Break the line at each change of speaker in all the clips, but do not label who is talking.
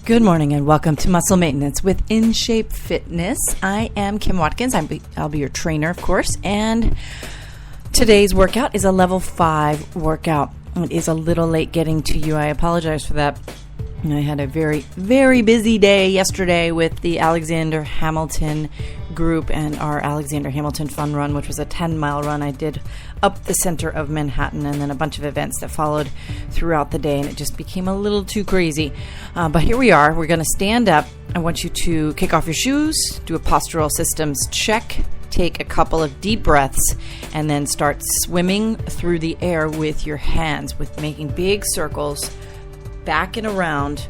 Good morning and welcome to Muscle Maintenance with In Shape Fitness. I am Kim Watkins. I'll be your trainer, of course, and today's workout is a level 5 workout. It is a little late getting to you. I apologize for that. I had a very, very busy day yesterday with the Alexander Hamilton group and our Alexander Hamilton Fun Run, which was a 10-mile run I did up the center of Manhattan, and then a bunch of events that followed throughout the day, and it just became a little too crazy. But here we are. We're going to stand up. I want you to kick off your shoes, do a postural systems check, take a couple of deep breaths, and then start swimming through the air with your hands, with making big circles back and around.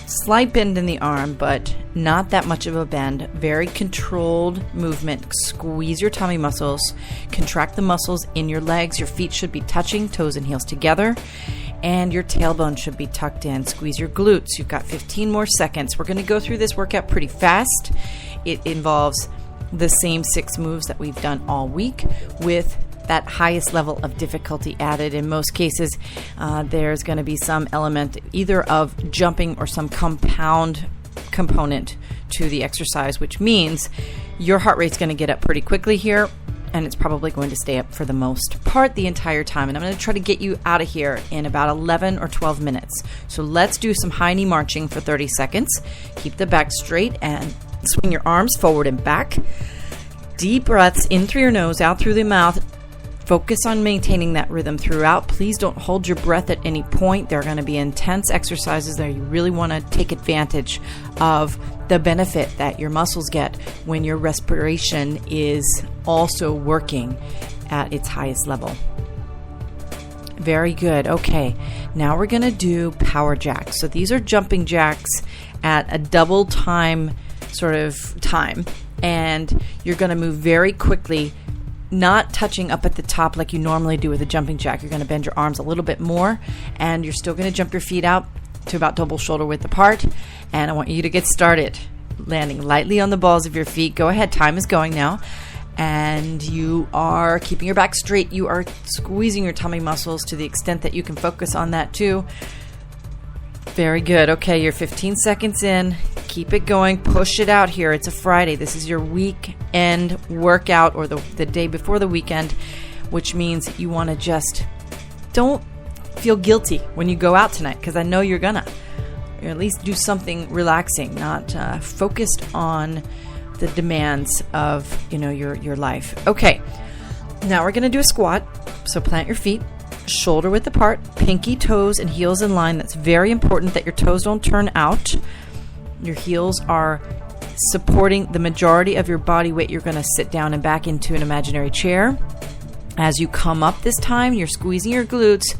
Slight bend in the arm, but not that much of a bend. Very controlled movement. Squeeze your tummy muscles. Contract the muscles in your legs. Your feet should be touching, toes and heels together. And your tailbone should be tucked in. Squeeze your glutes. You've got 15 more seconds. We're going to go through this workout pretty fast. It involves the same 6 moves that we've done all week with that highest level of difficulty added. In most cases, there's going to be some element either of jumping or some compound component to the exercise, which means your heart rate's going to get up pretty quickly here, and it's probably going to stay up for the most part the entire time. And I'm going to try to get you out of here in about 11 or 12 minutes. So let's do some high knee marching for 30 seconds. Keep the back straight and swing your arms forward and back. Deep breaths in through your nose, out through the mouth. Focus on maintaining that rhythm throughout. Please don't hold your breath at any point. There are going to be intense exercises there. You really want to take advantage of the benefit that your muscles get when your respiration is also working at its highest level. Very good. Okay, now we're going to do power jacks. So these are jumping jacks at a double time sort of time, and you're going to move very quickly, not touching up at the top like you normally do with a jumping jack. You're going to bend your arms a little bit more, and you're still going to jump your feet out to about double shoulder width apart. And I want you to get started, landing lightly on the balls of your feet. Go ahead. Time is going now. And you are keeping your back straight. You are squeezing your tummy muscles to the extent that you can focus on that too. Very good. Okay, you're 15 seconds in. Keep it going. Push it out here. It's a Friday. This is your weekend workout, or the day before the weekend, which means you want to just don't feel guilty when you go out tonight, because I know you're gonna. Or at least do something relaxing, not focused on the demands of your life. Okay, now we're gonna do a squat. So plant your feet, shoulder width apart, pinky toes and heels in line. That's very important that your toes don't turn out. Your heels are supporting the majority of your body weight. You're going to sit down and back into an imaginary chair. As you come up this time, you're squeezing your glutes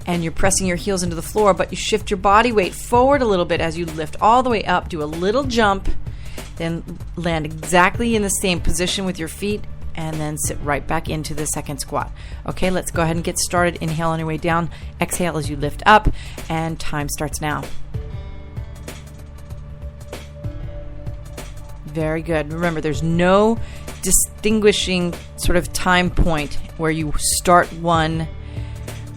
and you're pressing your heels into the floor, but you shift your body weight forward a little bit as you lift all the way up. Do a little jump, then land exactly in the same position with your feet, and then sit right back into the second squat. Okay, let's go ahead and get started. Inhale on your way down. Exhale as you lift up, and time starts now. Very good. Remember, there's no distinguishing sort of time point where you start one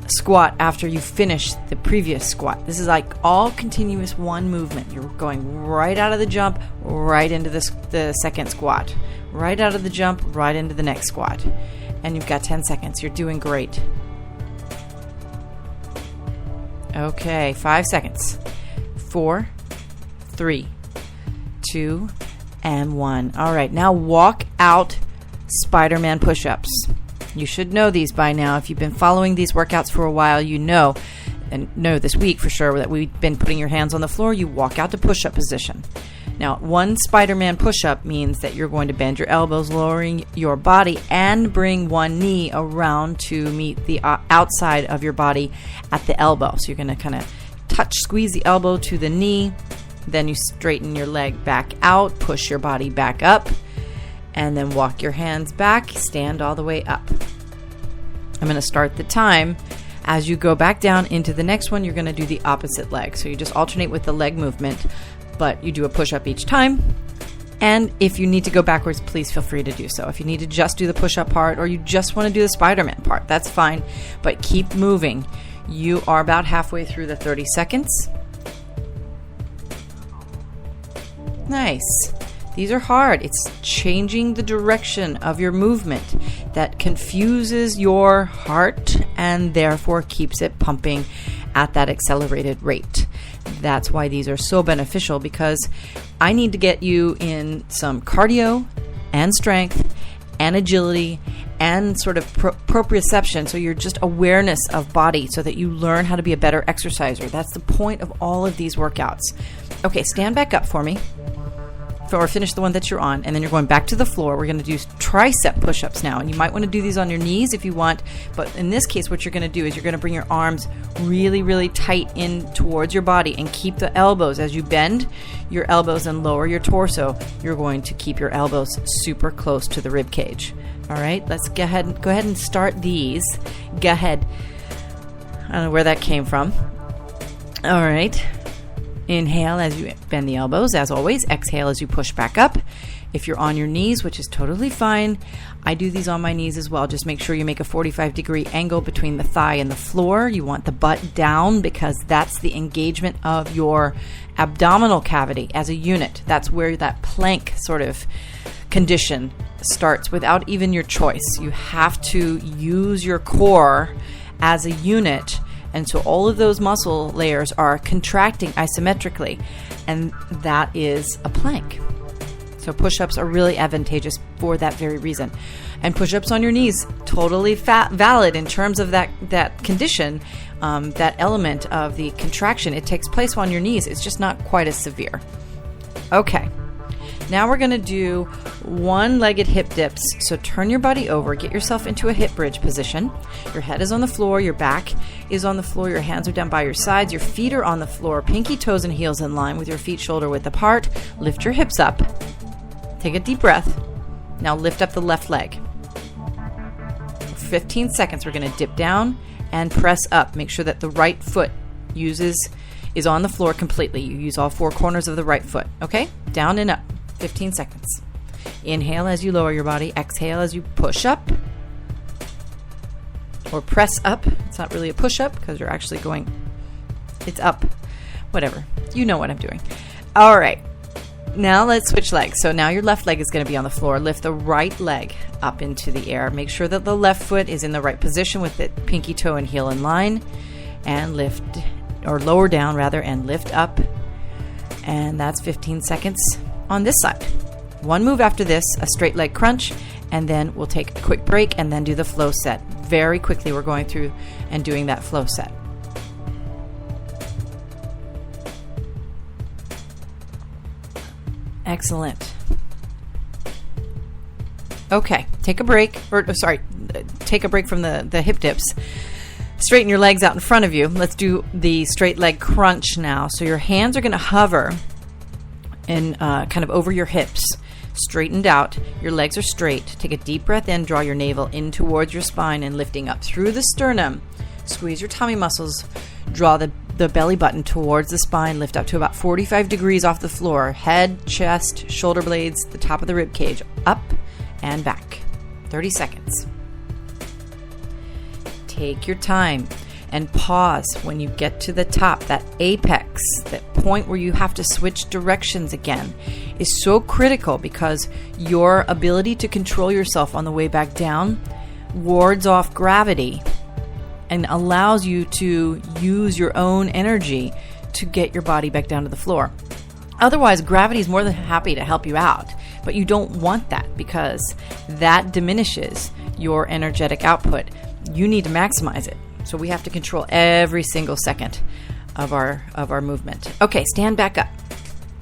squat after you finish the previous squat. This is like all continuous one movement. You're going right out of the jump, right into the second squat. Right out of the jump, right into the next squat. And you've got 10 seconds. You're doing great. Okay, 5 seconds. 4, 3, 2, and 1. All right, now walk out Spider-Man push-ups. You should know these by now. If you've been following these workouts for a while, you know, and know this week for sure, that we've been putting your hands on the floor. You walk out to push-up position. Now, one Spider-Man push-up means that you're going to bend your elbows, lowering your body, and bring one knee around to meet the outside of your body at the elbow. So you're going to kind of squeeze the elbow to the knee. Then you straighten your leg back out, push your body back up, and then walk your hands back, stand all the way up. I'm going to start the time. As you go back down into the next one, you're going to do the opposite leg. So you just alternate with the leg movement, but you do a push-up each time. And if you need to go backwards, please feel free to do so. If you need to just do the push-up part, or you just want to do the Spider-Man part, that's fine, but keep moving. You are about halfway through the 30 seconds. Nice. These are hard. It's changing the direction of your movement that confuses your heart and therefore keeps it pumping at that accelerated rate. That's why these are so beneficial, because I need to get you in some cardio and strength and agility and sort of proprioception, so you're just awareness of body so that you learn how to be a better exerciser. That's the point of all of these workouts. Okay, stand back up for me, or finish the one that you're on, and then you're going back to the floor. We're going to do tricep push-ups now, and you might want to do these on your knees if you want, but in this case what you're going to do is you're going to bring your arms really, really tight in towards your body and keep the elbows, as you bend your elbows and lower your torso, you're going to keep your elbows super close to the rib cage. All right, let's go ahead and start these. Go ahead. I don't know where that came from. All right. Inhale as you bend the elbows, as always. Exhale as you push back up. If you're on your knees, which is totally fine, I do these on my knees as well. Just make sure you make a 45-degree angle between the thigh and the floor. You want the butt down because that's the engagement of your abdominal cavity as a unit. That's where that plank sort of condition starts without even your choice. You have to use your core as a unit. And so all of those muscle layers are contracting isometrically, and that is a plank. So push-ups are really advantageous for that very reason. And push-ups on your knees, totally valid in terms of that condition, that element of the contraction. It takes place on your knees. It's just not quite as severe. Okay. Now we're going to do one-legged hip dips. So turn your body over, get yourself into a hip bridge position. Your head is on the floor, your back is on the floor, your hands are down by your sides, your feet are on the floor, pinky toes and heels in line with your feet shoulder width apart. Lift your hips up. Take a deep breath. Now lift up the left leg. For 15 seconds, we're going to dip down and press up. Make sure that the right foot is on the floor completely. You use all four corners of the right foot. Okay? Down and up. 15 seconds. Inhale as you lower your body. Exhale as you push up or press up. It's not really a push up because you're actually going, it's up. Whatever. You know what I'm doing. All right. Now let's switch legs. So now your left leg is going to be on the floor. Lift the right leg up into the air. Make sure that the left foot is in the right position with the pinky toe and heel in line, and lift, or lower down rather, and lift up. And that's 15 seconds on this side. One move after this, a straight leg crunch, and then we'll take a quick break and then do the flow set. Very quickly we're going through and doing that flow set. Excellent. Okay, take a break, take a break from the hip dips. Straighten your legs out in front of you. Let's do the straight leg crunch now. So your hands are going to hover and kind of over your hips, straightened out. Your legs are straight. Take a deep breath in, draw your navel in towards your spine and lifting up through the sternum. Squeeze your tummy muscles. Draw the belly button towards the spine. Lift up to about 45 degrees off the floor. Head, chest, shoulder blades, the top of the rib cage. Up and back. 30 seconds. Take your time and pause when you get to the top. That apex, that point where you have to switch directions again, is so critical because your ability to control yourself on the way back down wards off gravity and allows you to use your own energy to get your body back down to the floor. Otherwise, gravity is more than happy to help you out, but you don't want that because that diminishes your energetic output. You need to maximize it. So we have to control every single second of our movement. Okay, stand back up.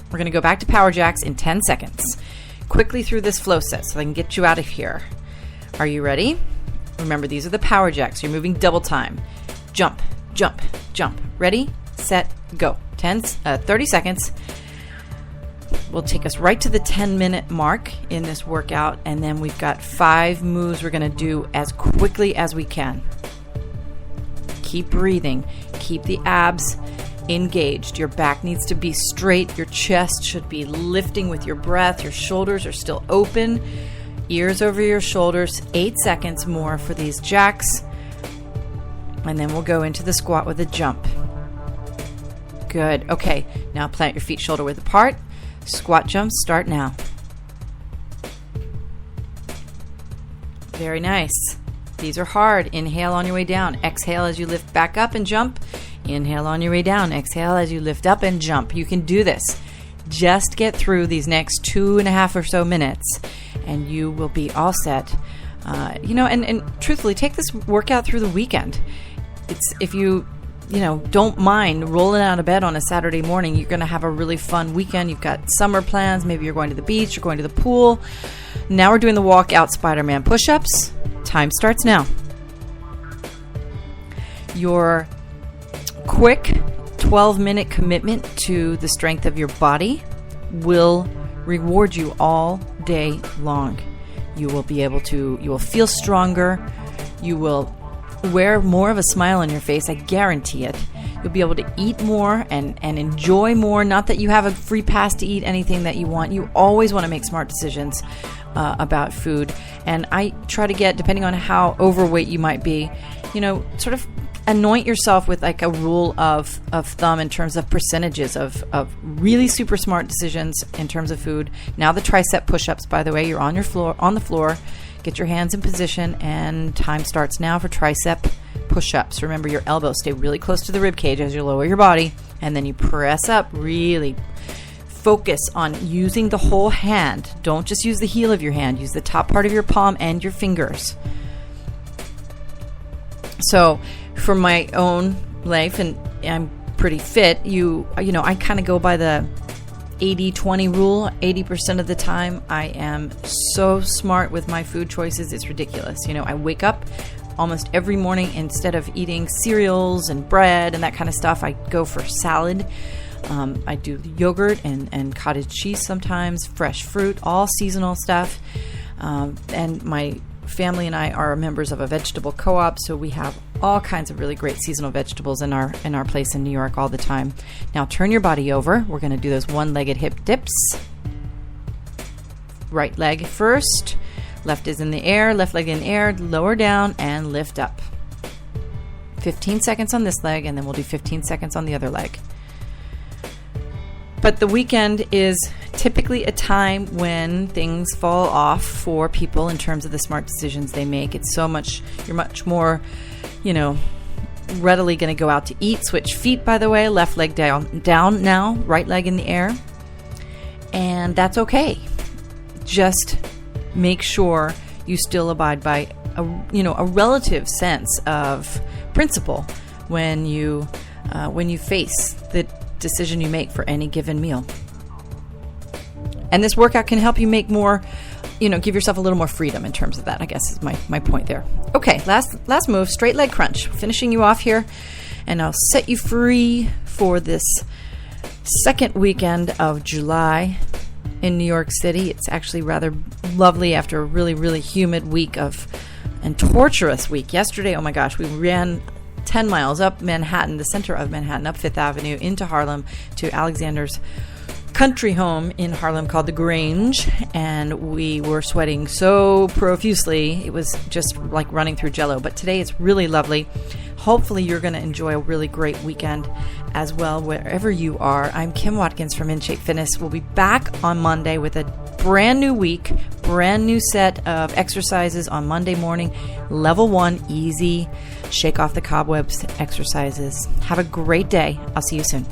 We're going to go back to power jacks in 10 seconds. Quickly through this flow set so I can get you out of here. Are you ready? Remember, these are the power jacks. You're moving double time. Jump, jump, jump. Ready, set, go. 30 seconds. Will take us right to the 10-minute mark in this workout, and then we've got 5 moves we're going to do as quickly as we can. Keep breathing. Keep the abs engaged. Your back needs to be straight. Your chest should be lifting with your breath. Your shoulders are still open. Ears over your shoulders. 8 seconds more for these jacks. And then we'll go into the squat with a jump. Good. Okay, now plant your feet shoulder width apart. Squat jumps start now. Very nice. These are hard. Inhale on your way down. Exhale as you lift back up and jump. Inhale on your way down. Exhale as you lift up and jump. You can do this. Just get through these next 2.5 or so minutes, and you will be all set. And truthfully, take this workout through the weekend. It's if you don't mind rolling out of bed on a Saturday morning, you're going to have a really fun weekend. You've got summer plans. Maybe you're going to the beach, you're going to the pool. Now we're doing the walkout Spider-Man push-ups. Time starts now. Your quick 12-minute commitment to the strength of your body will reward you all day long. You will feel stronger. You will wear more of a smile on your face. I guarantee it. You'll be able to eat more and enjoy more. Not that you have a free pass to eat anything that you want. You always want to make smart decisions about food. And I try to get, depending on how overweight you might be, sort of anoint yourself with like a rule of thumb in terms of percentages of really super smart decisions in terms of food. Now the tricep push-ups, by the way, you're on the floor. Get your hands in position, and time starts now for tricep push-ups. Remember, your elbows stay really close to the rib cage as you lower your body, and then you press up. Really focus on using the whole hand. Don't just use the heel of your hand. Use the top part of your palm and your fingers. So for my own life, and I'm pretty fit, I kind of go by the 80-20 rule. 80% of the time I am so smart with my food choices, it's ridiculous. I wake up almost every morning, instead of eating cereals and bread and that kind of stuff, I go for salad. I do yogurt and cottage cheese sometimes, fresh fruit, all seasonal stuff. And my family and I are members of a vegetable co-op, so we have all kinds of really great seasonal vegetables in our place in New York all the time. Now turn your body over. We're going to do those one-legged hip dips. Right leg first. Left is in the air, left leg in the air, lower down and lift up. 15 seconds on this leg, and then we'll do 15 seconds on the other leg. But the weekend is typically a time when things fall off for people in terms of the smart decisions they make. You're much more, readily going to go out to eat. Switch feet, by the way, left leg down now, right leg in the air. And that's okay. Just make sure you still abide by a relative sense of principle when you face the decision you make for any given meal. And this workout can help you make more, give yourself a little more freedom in terms of that, I guess is my point there. Okay, last move, straight leg crunch. Finishing you off here, and I'll set you free for this second weekend of July in New York City. It's actually rather lovely after a really, really humid week and torturous week. Yesterday, oh my gosh, we ran 10 miles up Manhattan, the center of Manhattan, up Fifth Avenue into Harlem to Alexander's country home in Harlem called The Grange, and we were sweating so profusely. It was just like running through Jell-O. But today it's really lovely. Hopefully you're going to enjoy a really great weekend as well, wherever you are. I'm Kim Watkins from InShape Fitness. We'll be back on Monday with a brand new week, brand new set of exercises on Monday morning. Level 1, easy, shake off the cobwebs exercises. Have a great day. I'll see you soon.